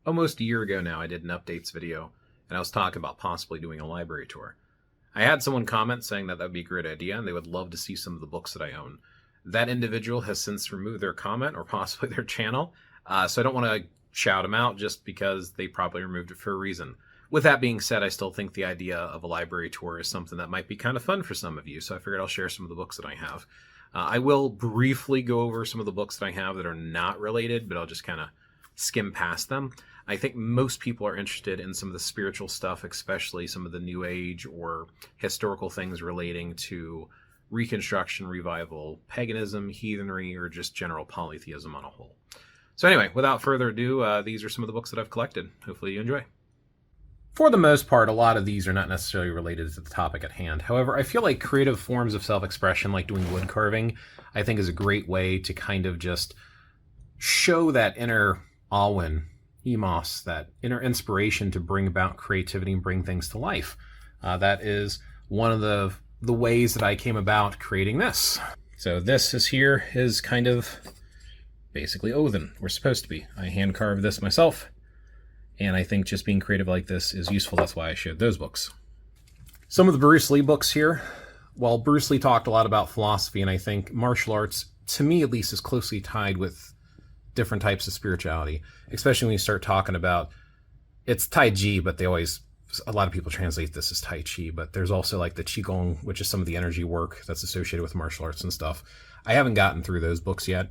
almost a year ago now, I did an updates video, and I was talking about possibly doing a library tour. I had someone comment saying that would be a great idea, and they would love to see some of the books that I own. That individual has since removed their comment, or possibly their channel, so I don't want to shout them out just because they probably removed it for a reason. With that being said, I still think the idea of a library tour is something that might be kind of fun for some of you, so I figured I'll share some of the books that I have. I will briefly go over some of the books that I have that are not related, but I'll just kind of skim past them. I think most people are interested in some of the spiritual stuff, especially some of the New Age or historical things relating to Reconstruction, revival, paganism, heathenry, or just general polytheism on a whole. So anyway, without further ado, these are some of the books that I've collected. Hopefully you enjoy. For the most part, a lot of these are not necessarily related to the topic at hand. However, I feel like creative forms of self-expression, like doing wood carving, I think is a great way to kind of just show that inner Alwyn, Emos, that inner inspiration to bring about creativity and bring things to life. That is one of the ways that I came about creating this. So this is kind of basically Odin. We're supposed to be. I hand carved this myself. And I think just being creative like this is useful. That's why I showed those books. Some of the Bruce Lee books here. Well, Bruce Lee talked a lot about philosophy, and I think martial arts, to me at least, is closely tied with different types of spirituality, especially when you start talking about, it's Tai Chi, but a lot of people translate this as Tai Chi, but there's also like the Qigong, which is some of the energy work that's associated with martial arts and stuff. I haven't gotten through those books yet.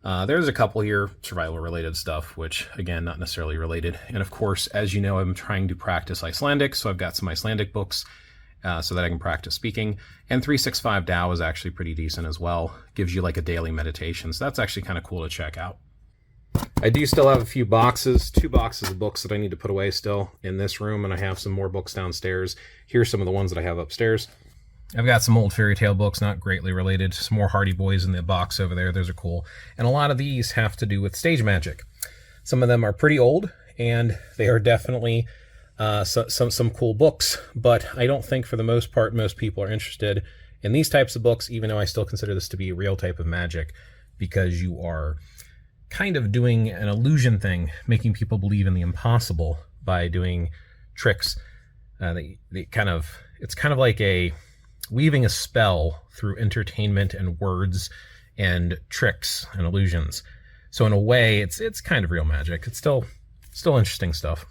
There's a couple here, survival-related stuff, which, again, not necessarily related. And, of course, as you know, I'm trying to practice Icelandic, so I've got some Icelandic books so that I can practice speaking. And 365 Tao is actually pretty decent as well. Gives you, like, a daily meditation, so that's actually kind of cool to check out. I do still have a few boxes, 2 boxes of books that I need to put away still in this room, and I have some more books downstairs. Here's some of the ones that I have upstairs. I've got some old fairy tale books, not greatly related. Some more Hardy Boys in the box over there. Those are cool. And a lot of these have to do with stage magic. Some of them are pretty old, and they are definitely some cool books. But I don't think, for the most part, most people are interested in these types of books, even though I still consider this to be a real type of magic, because you are kind of doing an illusion thing, making people believe in the impossible by doing tricks. It's kind of like weaving a spell through entertainment and words and tricks and illusions. So in a way, it's kind of real magic. It's still interesting stuff.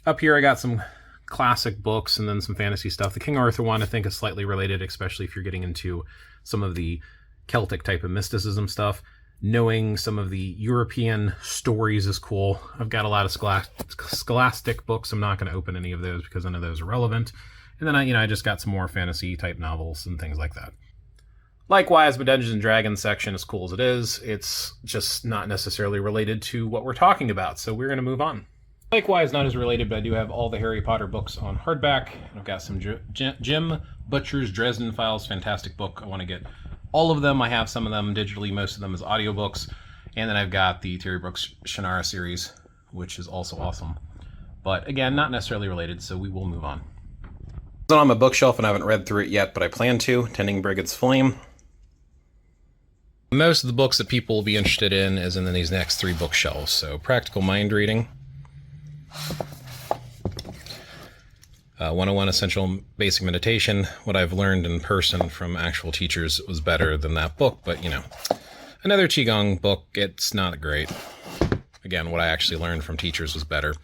Up here, I got some classic books and then some fantasy stuff. The King Arthur one, I think, is slightly related, especially if you're getting into some of the Celtic type of mysticism stuff. Knowing some of the European stories is cool. I've got a lot of scholastic books. I'm not going to open any of those because I know those are relevant. And then I just got some more fantasy type novels and things like that. Likewise, my Dungeons & Dragons section, as cool as it is, it's just not necessarily related to what we're talking about, so we're going to move on. Likewise, not as related, but I do have all the Harry Potter books on hardback. I've got some Jim Butcher's Dresden Files, fantastic book. I want to get all of them. I have some of them digitally, most of them as audiobooks. And then I've got the Terry Brooks Shannara series, which is also awesome. But again, not necessarily related, so we will move on. It's on my bookshelf and I haven't read through it yet, but I plan to. Tending Brigade's Flame. Most of the books that people will be interested in is in these next 3 bookshelves. So Practical Mind Reading, 101 Essential Basic Meditation. What I've learned in person from actual teachers was better than that book, but another Qigong book, it's not great. Again, what I actually learned from teachers was better.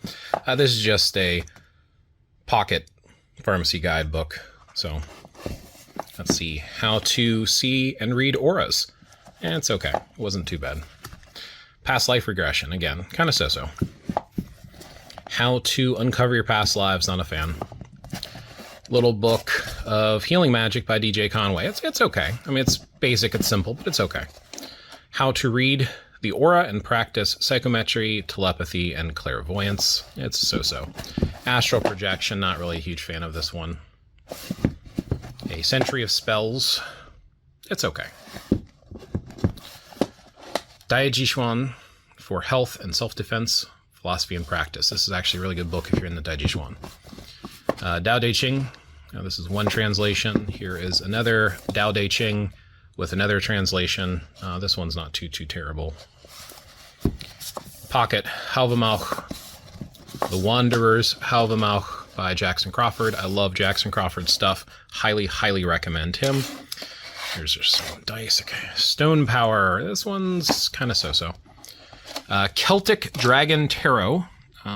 This is just a pocket pharmacy guidebook. So let's see. How to see and read auras. And it's okay. It wasn't too bad. Past life regression. Again, kind of so-so. How to uncover your past lives. Not a fan. Little book of healing magic by DJ Conway. It's okay. I mean, it's basic, it's simple, but it's okay. How to read the aura and practice psychometry, telepathy, and clairvoyance. It's so-so. Astral projection, not really a huge fan of this one. A Century of Spells. It's okay. Daijishuan for health and self-defense, philosophy and practice. This is actually a really good book if you're in the Daijishuan. Tao Te Ching. Now, this is one translation. Here is another Tao Te Ching with another translation. This one's not too terrible. Pocket Halvemauch The Wanderer's Halvemauch by Jackson Crawford. I love Jackson Crawford's stuff. Highly, highly recommend him. Here's just some dice. Okay. Stone Power. This one's kind of so-so. Celtic Dragon Tarot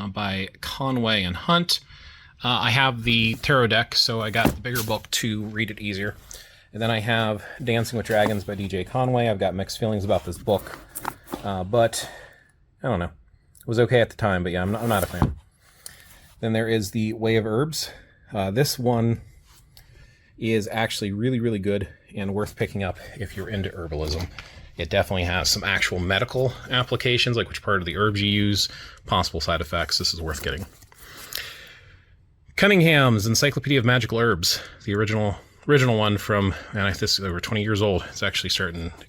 by Conway and Hunt. I have the tarot deck, so I got the bigger book to read it easier. And then I have Dancing with Dragons by DJ Conway. I've got mixed feelings about this book, but I don't know. It was okay at the time, but yeah, I'm not a fan. Then there is the Way of Herbs. This one is actually really, really good and worth picking up if you're into herbalism. It definitely has some actual medical applications, like which part of the herbs you use, possible side effects. This is worth getting. Cunningham's Encyclopedia of Magical Herbs, the original one from, man, this is over 20 years old. It's actually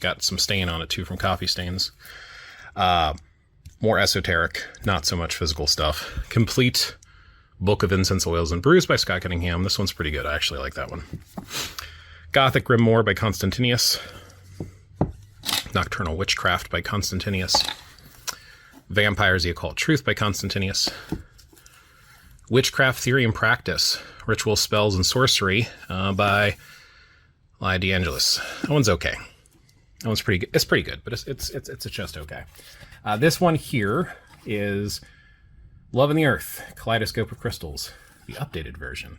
got some stain on it too from coffee stains. More esoteric, not so much physical stuff. Complete Book of Incense Oils and Brews by Scott Cunningham. This one's pretty good. I actually like that one. Gothic Grimoire by Constantinius. Nocturnal Witchcraft by Constantinius. Vampires, the Occult Truth by Constantinius. Witchcraft Theory and Practice, Ritual Spells and Sorcery by Lia DeAngelis. That one's okay. That one's pretty good. It's pretty good, but it's just okay. This one here is Love in the Earth, Kaleidoscope of Crystals, the updated version.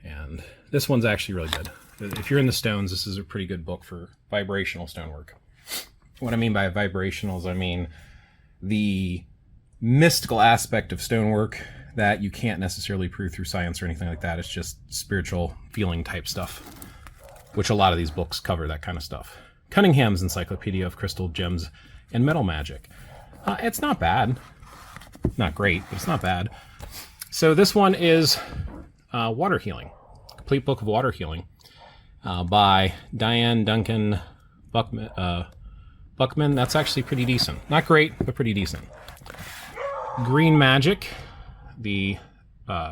And this one's actually really good. If you're in the stones, this is a pretty good book for vibrational stonework. What I mean by vibrationals, I mean the mystical aspect of stonework that you can't necessarily prove through science or anything like that. It's just spiritual feeling type stuff, which a lot of these books cover that kind of stuff. Cunningham's Encyclopedia of Crystal Gems and Metal Magic. It's not bad. Not great, but it's not bad. So this one is Water Healing. Complete Book of Water Healing by Diane Duncan Buckman. That's actually pretty decent. Not great, but pretty decent. Green Magic, the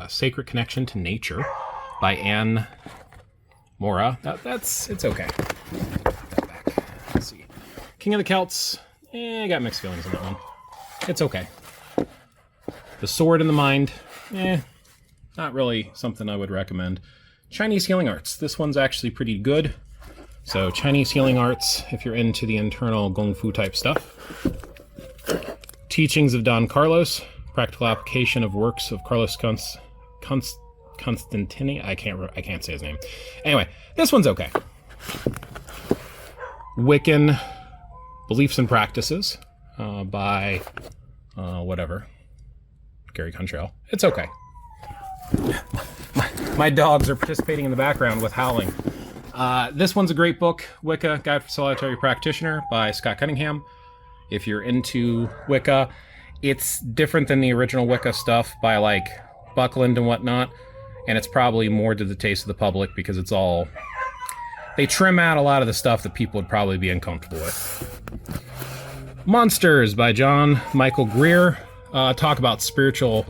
Sacred Connection to Nature by Anne Mora. It's okay. Put that back. Let's see. King of the Celts. I got mixed feelings on that one. It's okay. The Sword in the Mind. Not really something I would recommend. Chinese Healing Arts. This one's actually pretty good. So Chinese Healing Arts, if you're into the internal Gong Fu type stuff. Teachings of Don Carlos. Practical application of works of Carlos Constantini. I can't say his name. Anyway, this one's okay. Wiccan Beliefs and Practices by whatever. Gary Kuntrell. It's okay. My dogs are participating in the background with howling. This one's a great book. Wicca, Guide for Solitary Practitioner by Scott Cunningham. If you're into Wicca, it's different than the original Wicca stuff by like Buckland and whatnot, and it's probably more to the taste of the public because it's all... They trim out a lot of the stuff that people would probably be uncomfortable with. Monsters by John Michael Greer. Talk about spiritual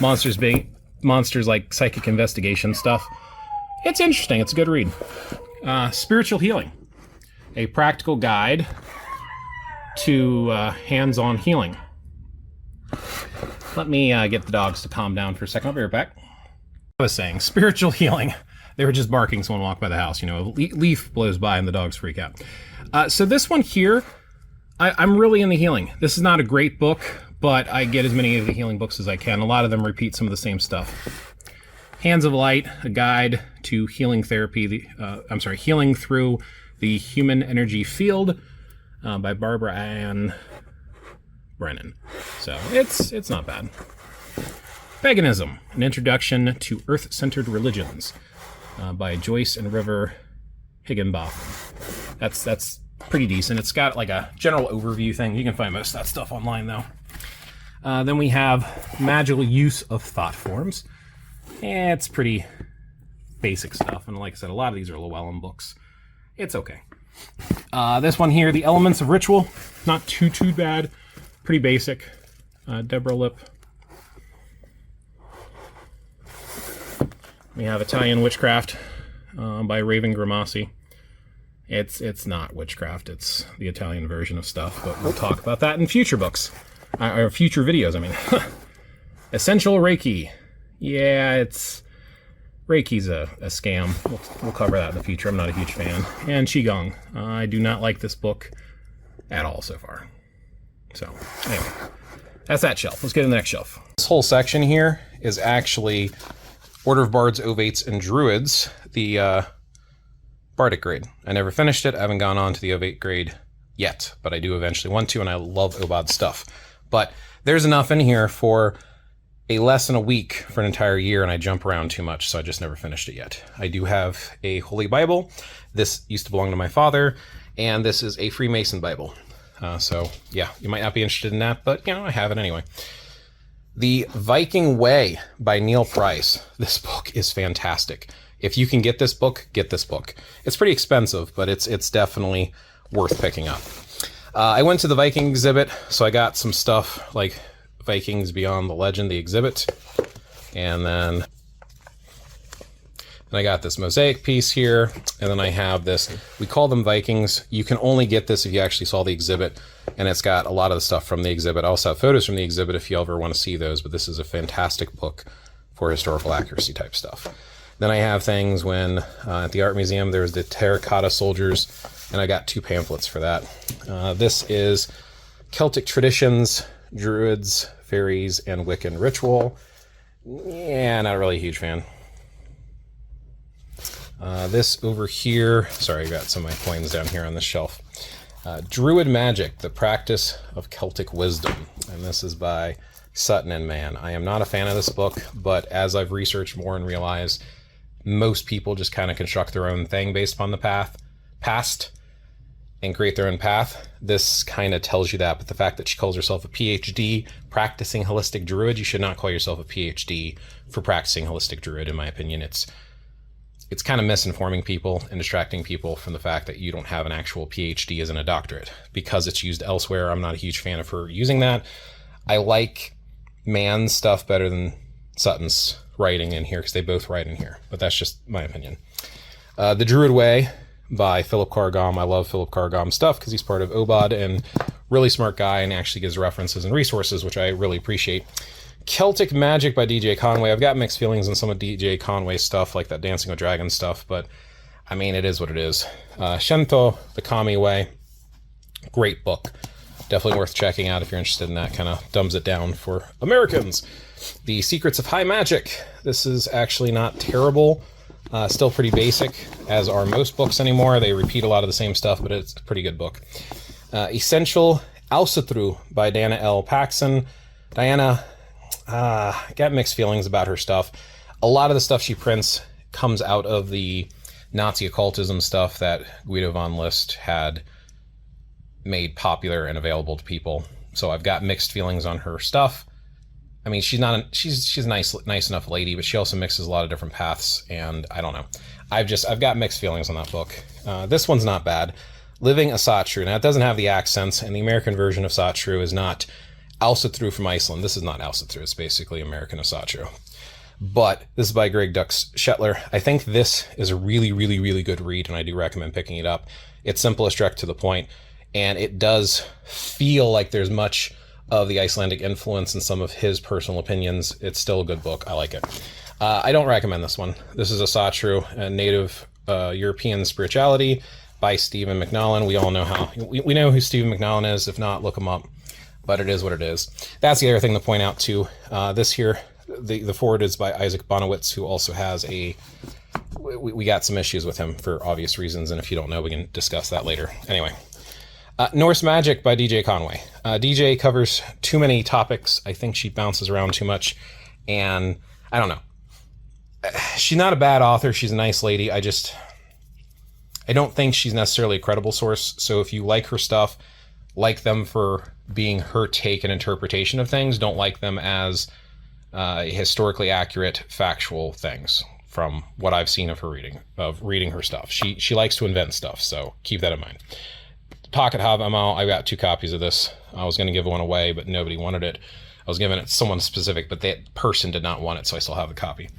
monsters being monsters like psychic investigation stuff. It's interesting. It's a good read. Spiritual Healing. A practical guide to hands-on healing. Let me get the dogs to calm down for a second. I'll be right back. I was saying, spiritual healing. They were just barking, someone walked by the house. You know, a leaf blows by and the dogs freak out. So this one here, I'm really into healing. This is not a great book, but I get as many of the healing books as I can. A lot of them repeat some of the same stuff. Hands of Light, a guide to healing therapy. Healing through the human energy field by Barbara Ann Brennan. So it's not bad. Paganism, an introduction to earth-centered religions by Joyce and River Higginbotham. That's pretty decent. It's got like a general overview thing. You can find most of that stuff online though. Then we have Magical Use of Thought Forms. It's pretty basic stuff, and like I said, a lot of these are Llewellyn books. It's okay. This one here, The Elements of Ritual, not too bad. Pretty basic. Deborah Lip. We have Italian Witchcraft by Raven Grimassi. It's not witchcraft, it's the Italian version of stuff, but we'll talk about that in future books. Or future videos, I mean. Essential Reiki. Yeah, Reiki's a scam. We'll cover that in the future. I'm not a huge fan. And Qigong. I do not like this book at all so far. So, anyway, that's that shelf. Let's get to the next shelf. This whole section here is actually Order of Bards, Ovates, and Druids, the Bardic grade. I never finished it. I haven't gone on to the Ovate grade yet, but I do eventually want to, and I love OBOD stuff. But there's enough in here for a lesson a week for an entire year, and I jump around too much, so I just never finished it yet. I do have a Holy Bible. This used to belong to my father, and this is a Freemason Bible. So, yeah, you might not be interested in that, but, I have it anyway. The Viking Way by Neil Price. This book is fantastic. If you can get this book, get this book. It's pretty expensive, but it's definitely worth picking up. I went to the Viking exhibit, so I got some stuff like Vikings Beyond the Legend, the exhibit. And then I got this mosaic piece here. And then I have this, we call them Vikings. You can only get this if you actually saw the exhibit. And it's got a lot of the stuff from the exhibit. I also have photos from the exhibit if you ever want to see those. But this is a fantastic book for historical accuracy type stuff. Then I have things when at the art museum, there's the terracotta soldiers. And I got 2 pamphlets for that. This is Celtic Traditions, Druids, Fairies, and Wiccan Ritual. Yeah, not really a huge fan. This over here, sorry, I got some of my coins down here on this shelf. Druid Magic, the Practice of Celtic Wisdom. And this is by Sutton and Mann. I am not a fan of this book, but as I've researched more and realized most people just kind of construct their own thing based upon the past and create their own path. This kind of tells you that, but the fact that she calls herself a PhD practicing holistic druid, you should not call yourself a PhD for practicing holistic druid, in my opinion. It's kind of misinforming people and distracting people from the fact that you don't have an actual PhD as in a doctorate. Because it's used elsewhere, I'm not a huge fan of her using that. I like Mann's stuff better than Sutton's writing in here, because they both write in here, but that's just my opinion. The Druid Way by Philip Carr-Gomm. I love Philip Carr-Gomm's stuff because he's part of OBOD and really smart guy and actually gives references and resources, which I really appreciate. Celtic Magic by DJ Conway. I've got mixed feelings on some of DJ Conway's stuff, like that Dancing with Dragons stuff, but I mean, it is what it is. Shinto, The Kami Way. Great book. Definitely worth checking out if you're interested in that. Kind of dumbs it down for Americans. The Secrets of High Magic. This is actually not terrible. Still pretty basic, as are most books anymore. They repeat a lot of the same stuff, but it's a pretty good book. Essential Ausatru by Dana L. Paxson. Diana, got mixed feelings about her stuff. A lot of the stuff she prints comes out of the Nazi occultism stuff that Guido von List had made popular and available to people. So I've got mixed feelings on her stuff. I mean, she's a nice enough lady, but she also mixes a lot of different paths, and I don't know. I've got mixed feelings on that book. This one's not bad. Living Asatru. Now, it doesn't have the accents, and the American version of Asatru is not Ausatru from Iceland. This is not Ausatru. It's basically American Asatru. But this is by Greg Dux Shetler. I think this is a really, really, really good read, and I do recommend picking it up. It's simple, it's direct to the point, and it does feel like there's much of the Icelandic influence in some of his personal opinions. It's still a good book. I like it. I don't recommend this one. This is Asatru, a Native European Spirituality by Stephen McNallen. We all know we know who Stephen McNallen is. If not, look him up. But it is what it is. That's the other thing to point out too. This here, the forward is by Isaac Bonowitz, who also has we got some issues with him for obvious reasons, and if you don't know, we can discuss that later. Anyway. Norse Magic by DJ Conway. DJ covers too many topics. I think she bounces around too much, and I don't know. She's not a bad author. She's a nice lady. I don't think she's necessarily a credible source. So if you like her stuff, like them for being her take and interpretation of things. Don't like them as historically accurate, factual things from what I've seen of reading her stuff. She likes to invent stuff, so keep that in mind. Pocket Hob ML, I got 2 copies of this. I was going to give one away, but nobody wanted it. I was giving it to someone specific, but that person did not want it, so I still have the copy.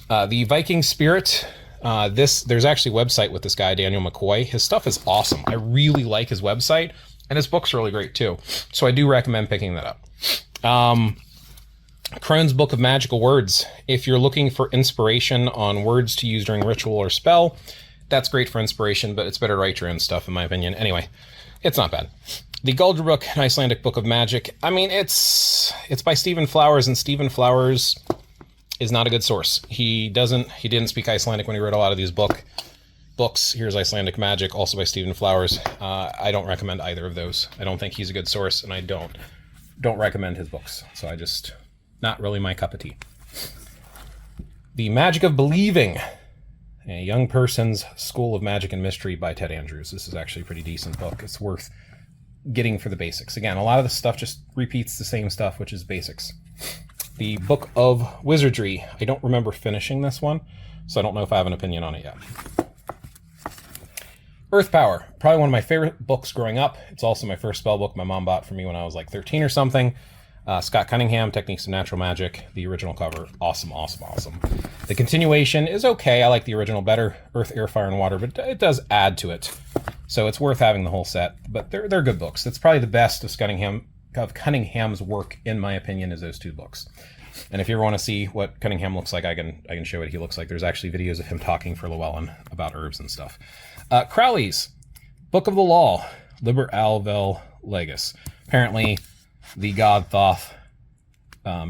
The Viking Spirit. There's actually a website with this guy, Daniel McCoy. His stuff is awesome. I really like his website, and his books are really great too. So I do recommend picking that up. Crone's Book of Magical Words. If you're looking for inspiration on words to use during ritual or spell, that's great for inspiration, but it's better to write your own stuff, in my opinion. Anyway, it's not bad. The Guldr Book, an Icelandic book of magic. I mean, it's by Stephen Flowers, and Stephen Flowers is not a good source. He didn't speak Icelandic when he wrote a lot of these books. Here's Icelandic Magic, also by Stephen Flowers. I don't recommend either of those. I don't think he's a good source, and I don't recommend his books. So not really my cup of tea. The Magic of Believing, a young person's School of Magic and Mystery by Ted Andrews. This is actually a pretty decent book. It's worth getting for the basics. Again, a lot of the stuff just repeats the same stuff, which is basics. The Book of Wizardry. I don't remember finishing this one, so I don't know if I have an opinion on it yet. Earth Power, probably one of my favorite books growing up. It's also my first spell book my mom bought for me when I was like 13 or something. Scott Cunningham, Techniques of Natural Magic, the original cover, awesome. The continuation is okay. I like the original better, Earth, Air, Fire, and Water, but it does add to it. So it's worth having the whole set, but they're good books. It's probably the best of Cunningham's work, in my opinion, is those two books. And if you ever want to see what Cunningham looks like, I can show what he looks like. There's actually videos of him talking for Llewellyn about herbs and stuff. Crowley's Book of the Law, Liber Alvel Legis. Apparently, the god Thoth,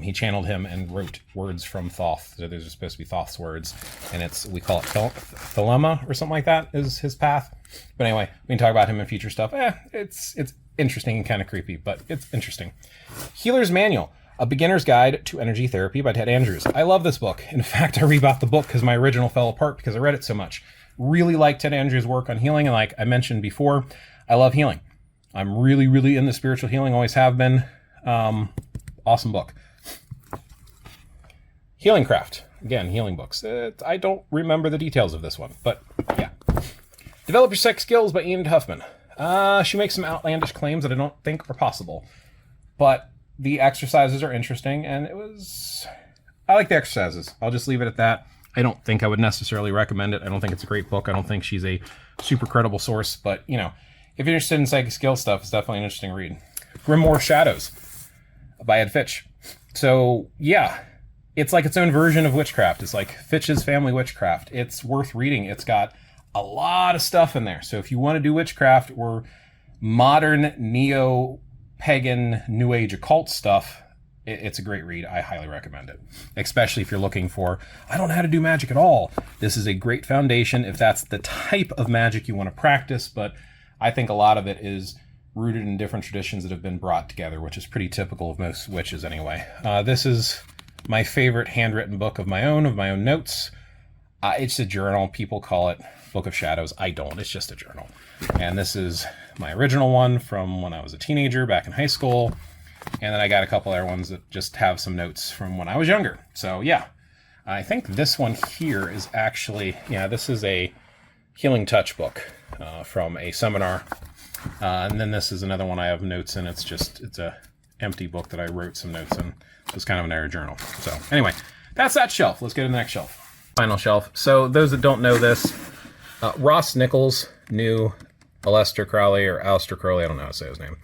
he channeled him and wrote words from Thoth. So those are supposed to be Thoth's words, and we call it Thelema or something like that is his path. But anyway, we can talk about him in future stuff. It's interesting and kind of creepy, but it's interesting. Healer's Manual, A Beginner's Guide to Energy Therapy by Ted Andrews. I love this book. In fact, I rebought the book because my original fell apart because I read it so much. Really like Ted Andrews' work on healing, and like I mentioned before, I love healing. I'm really, really into spiritual healing, always have been. Awesome book. Healing Craft. Again, healing books. I don't remember the details of this one, but yeah. Develop Your Sex Skills by Ian Huffman. She makes some outlandish claims that I don't think are possible, but the exercises are interesting, and I like the exercises. I'll just leave it at that. I don't think I would necessarily recommend it. I don't think it's a great book. I don't think she's a super credible source, but if you're interested in psychic skill stuff, it's definitely an interesting read. Grimoire Shadows by Ed Fitch. So yeah, it's like its own version of witchcraft. It's like Fitch's family witchcraft. It's worth reading. It's got a lot of stuff in there. So if you want to do witchcraft or modern neo-pagan new age occult stuff, it's a great read. I highly recommend it, especially if you're looking for, I don't know how to do magic at all. This is a great foundation if that's the type of magic you want to practice, but I think a lot of it is rooted in different traditions that have been brought together, which is pretty typical of most witches anyway. This is my favorite handwritten book of my own notes. It's a journal. People call it Book of Shadows. I don't. It's just a journal. And this is my original one from when I was a teenager back in high school. And then I got a couple other ones that just have some notes from when I was younger. So yeah, I think this one here is actually, this is a Healing Touch book from a seminar. And then this is another one I have notes in. It's a empty book that I wrote some notes in. It's kind of an error journal. So anyway, that's that shelf. Let's go to the next shelf. Final shelf. So those that don't know this, Ross Nichols knew Aleister Crowley or Aleister Crowley, I don't know how to say his name.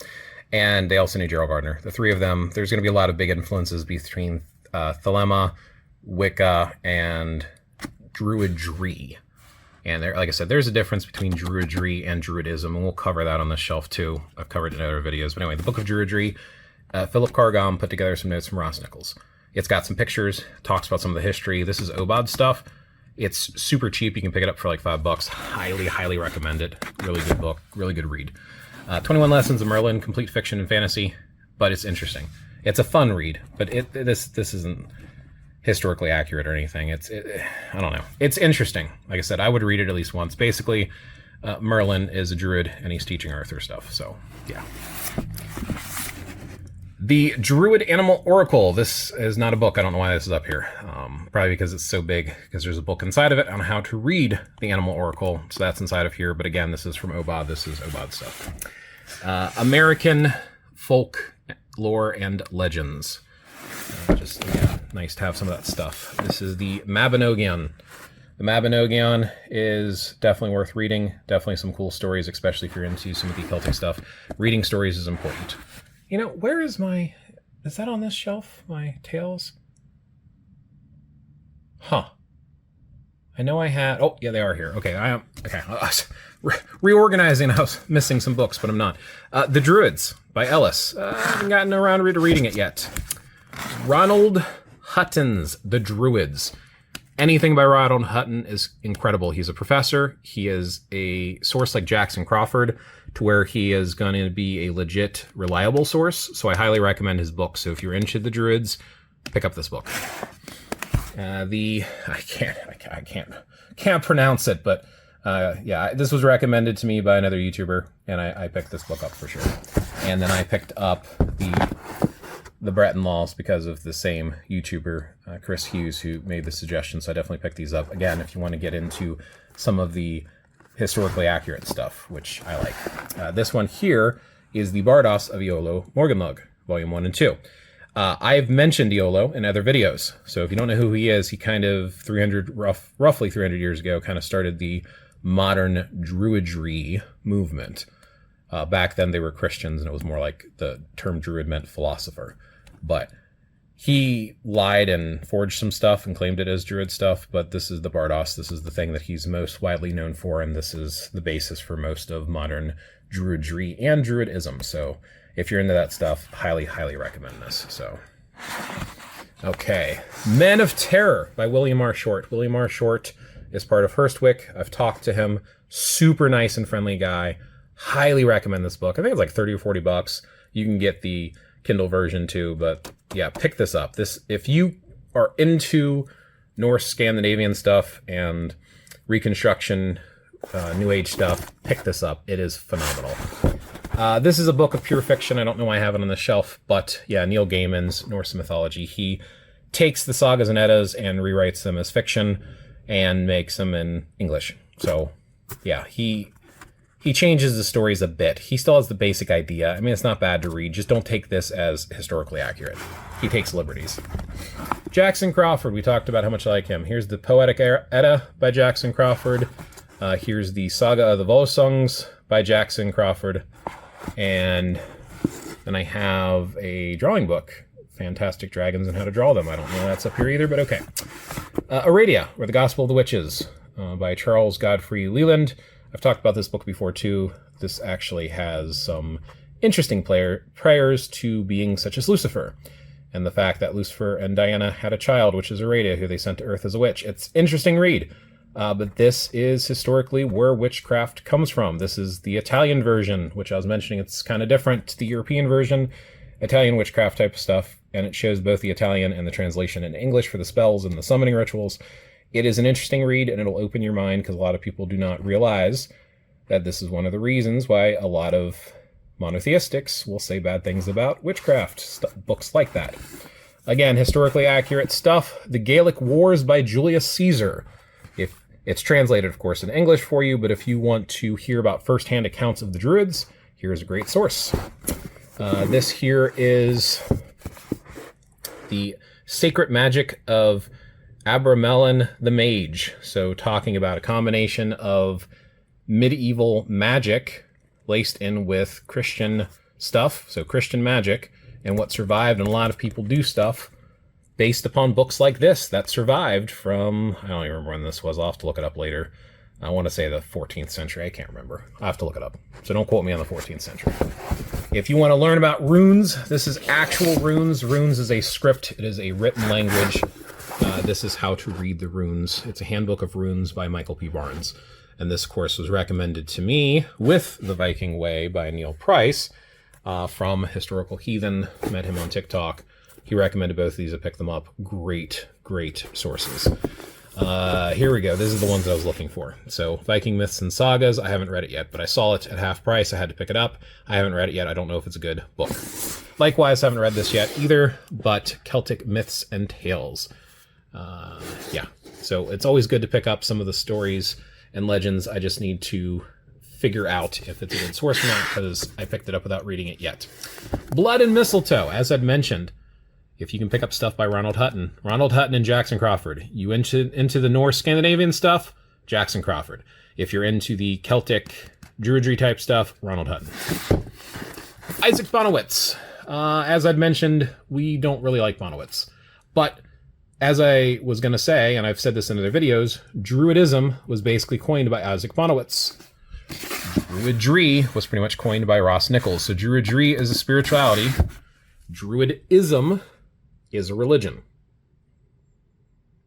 And they also knew Gerald Gardner. The three of them, there's going to be a lot of big influences between Thelema, Wicca, and Druidry. And there, like I said, there's a difference between Druidry and Druidism, and we'll cover that on this shelf too. I've covered it in other videos. But anyway, the Book of Druidry, Philip Cargam put together some notes from Ross Nichols. It's got some pictures, talks about some of the history. This is OBOD stuff. It's super cheap. You can pick it up for like $5. Highly, highly recommend it. Really good book, really good read. 21 Lessons of Merlin, complete fiction and fantasy, but it's interesting. It's a fun read, but this isn't historically accurate or anything. I don't know. It's interesting. Like I said, I would read it at least once. Basically, Merlin is a druid and he's teaching Arthur stuff. So yeah. The Druid Animal Oracle. This is not a book. I don't know why this is up here. Probably because it's so big, because there's a book inside of it on how to read the Animal Oracle. So that's inside of here. But again, this is from OBOD. This is OBOD stuff. American Folk Lore and Legends. Nice to have some of that stuff. This is the Mabinogion. The Mabinogion is definitely worth reading. Definitely some cool stories, especially if you're into some of the Celtic stuff. Reading stories is important. Where is is that on this shelf? My tales? Huh. I know I had... Oh, yeah, they are here. Okay, I am... Okay, I was reorganizing. I was missing some books, but I'm not. The Druids by Ellis. I haven't gotten around to reading it yet. Ronald Hutton's The Druids. Anything by Ronald Hutton is incredible. He's a professor. He is a source like Jackson Crawford, to where he is going to be a legit, reliable source. So I highly recommend his book. So if you're into the Druids, pick up this book. I can't pronounce it, but yeah, this was recommended to me by another YouTuber, and I picked this book up for sure. And then I picked up the Breton Laws because of the same YouTuber, Chris Hughes, who made the suggestion. So I definitely picked these up again if you want to get into some of the historically accurate stuff, which I like. This one here is the Bardos of Iolo Morganlug, Volume 1 and 2. I've mentioned Iolo in other videos, so if you don't know who he is, he kind of roughly 300 years ago kind of started the modern Druidry movement. Back then they were Christians, and it was more like the term Druid meant philosopher. But he lied and forged some stuff and claimed it as Druid stuff, but this is the Bardos. This is the thing that he's most widely known for, and this is the basis for most of modern Druidry and Druidism. So if you're into that stuff, highly, highly recommend this. So, okay. Men of Terror by William R. Short. William R. Short is part of Hurstwick. I've talked to him. Super nice and friendly guy. Highly recommend this book. I think it's like 30 or 40 bucks. You can get the Kindle version too, but yeah, pick this up. If you are into Norse Scandinavian stuff and Reconstruction, New Age stuff, pick this up. It is phenomenal. This is a book of pure fiction. I don't know why I have it on the shelf, but yeah, Neil Gaiman's Norse mythology. He takes the sagas and eddas and rewrites them as fiction and makes them in English. So yeah, he changes the stories a bit. He still has the basic idea. I mean, it's not bad to read. Just don't take this as historically accurate. He takes liberties. Jackson Crawford. We talked about how much I like him. Here's the Poetic Edda by Jackson Crawford. Here's the Saga of the Volsungs by Jackson Crawford. And then I have a drawing book, Fantastic Dragons and How to Draw Them. I don't know that's up here either, but okay. Aradia, or The Gospel of the Witches, by Charles Godfrey Leland. I've talked about this book before too. This actually has some interesting prayers to beings such as Lucifer, and the fact that Lucifer and Diana had a child, which is Aradia, who they sent to Earth as a witch. It's an interesting read. But this is historically where witchcraft comes from. This is the Italian version, which I was mentioning. It's kind of different to the European version, Italian witchcraft type of stuff, and it shows both the Italian and the translation in English for the spells and the summoning rituals. It is an interesting read, and it'll open your mind, because a lot of people do not realize that this is one of the reasons why a lot of monotheistics will say bad things about witchcraft, books like that. Again, historically accurate stuff. The Gaelic Wars by Julius Caesar. It's translated, of course, in English for you, but if you want to hear about first-hand accounts of the Druids, here's a great source. This here is the Sacred Magic of Abramelin the Mage. So talking about a combination of medieval magic laced in with Christian stuff, so Christian magic, and what survived, and a lot of people do stuff based upon books like this that survived from, I don't even remember when this was, I'll have to look it up later. I want to say the 14th century, I can't remember. I'll have to look it up. So don't quote me on the 14th century. If you want to learn about runes, this is actual runes. Runes is a script, it is a written language. This is how to read the runes. It's a handbook of runes by Michael P. Barnes. And this course was recommended to me with The Viking Way by Neil Price from Historical Heathen. Met him on TikTok. He recommended both of these. I picked them up. Great, great sources. Here we go. This is the ones that I was looking for. So Viking Myths and Sagas. I haven't read it yet, but I saw it at half price. I had to pick it up. I haven't read it yet. I don't know if it's a good book. Likewise, I haven't read this yet either, but Celtic Myths and Tales. Yeah. So it's always good to pick up some of the stories and legends. I just need to figure out if it's a good source or not, because I picked it up without reading it yet. Blood and Mistletoe. As I'd mentioned, if you can pick up stuff by Ronald Hutton and Jackson Crawford. You into the Norse Scandinavian stuff, Jackson Crawford. If you're into the Celtic Druidry type stuff, Ronald Hutton. Isaac Bonowitz. As I'd mentioned, we don't really like Bonowitz, but as I was going to say, and I've said this in other videos, Druidism was basically coined by Isaac Bonowitz. Druidry was pretty much coined by Ross Nichols. So Druidry is a spirituality. Druidism is a religion.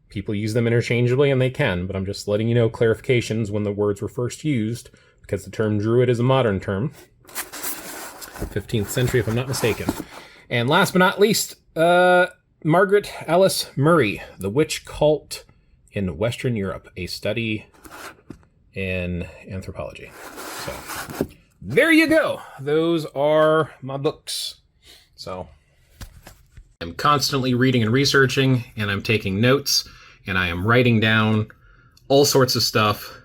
People use them interchangeably, and they can, but I'm just letting you know clarifications when the words were first used, because the term Druid is a modern term. 15th century, if I'm not mistaken. And last but not least, Margaret Alice Murray, The Witch Cult in Western Europe, a study in anthropology. So, there you go. Those are my books. So, I'm constantly reading and researching, and I'm taking notes, and I am writing down all sorts of stuff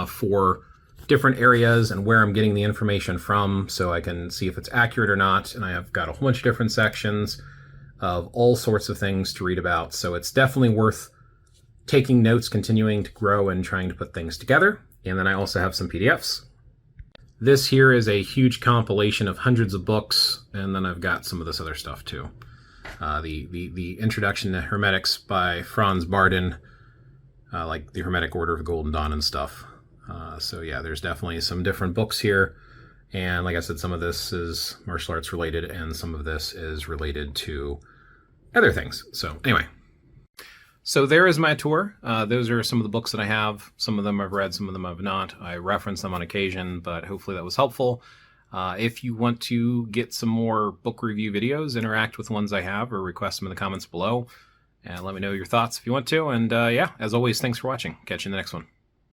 for different areas and where I'm getting the information from, so I can see if it's accurate or not. And I have got a whole bunch of different sections of all sorts of things to read about. So it's definitely worth taking notes, continuing to grow and trying to put things together. And then I also have some PDFs. This here is a huge compilation of hundreds of books, and then I've got some of this other stuff too. The Introduction to Hermetics by Franz Bardon, like the Hermetic Order of the Golden Dawn and stuff. So yeah, there's definitely some different books here. And like I said, some of this is martial arts related, and some of this is related to other things. So anyway, so there is my tour. Those are some of the books that I have. Some of them I've read, some of them I've not. I reference them on occasion, but hopefully that was helpful. If you want to get some more book review videos, interact with ones I have, or request them in the comments below, and let me know your thoughts if you want to. And yeah, as always, thanks for watching. Catch you in the next one.